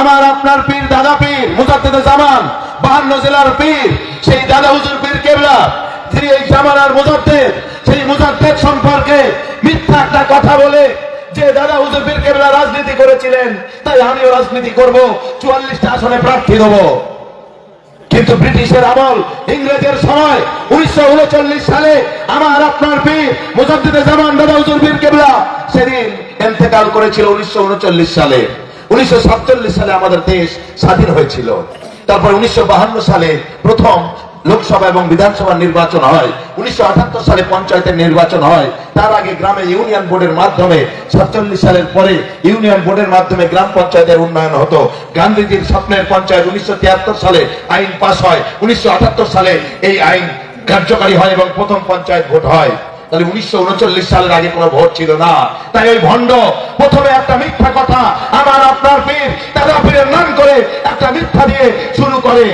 আমার আপনার পীর দাদা পীর মুজাদ্দেদে জামান 52 জেলার পীর সেই দাদা হুজুর পীর কেবলা তিনি এই জামানার মুজাদ্দেদ, সেই মুজাদ্দেদ সম্পর্কে মিথ্যা একটা কথা বলে যে দাদা হুজুর পীর কেবলা রাজনীতি করেছিলেন তাই আমিও রাজনীতি করব, 44টা আসনে প্রার্থী দেব। কিন্তু ব্রিটিশের আমল, ইংরেজের সময় 1939 সালে আমার আপনার পীর মুজাদ্দেদে জামান দাদা হুজুর পীর কেবলা সেদিন ইন্তেকাল করেছিল 1939 সালে। 1947 সালে আমাদের দেশ স্বাধীন হয়েছিল। তারপর 1952 সালে প্রথম লোকসভা এবং বিধানসভা নির্বাচন হয়, 1978 সালে পঞ্চায়েতের নির্বাচন হয়। তার আগে গ্রামে ইউনিয়ন বোর্ডের মাধ্যমে 47 সালের পরে ইউনিয়ন বোর্ডের মাধ্যমে গ্রাম পঞ্চায়েতের উন্নয়ন হতো। গান্ধীজির স্বপ্নের পঞ্চায়েত 1973 সালে আইন পাস হয়, 1978 সালে এই আইন কার্যকারী হয় এবং প্রথম পঞ্চায়েত ভোট হয়। তাহলে 1939 সালের আগে কোনো ভোট ছিল না। তাই ওই ভণ্ড প্রথমে একটা মিথ্যা কথা আমার আপনার পীর দাদা পীরের নাম করে একটা মিথ্যা দিয়ে শুরু করে।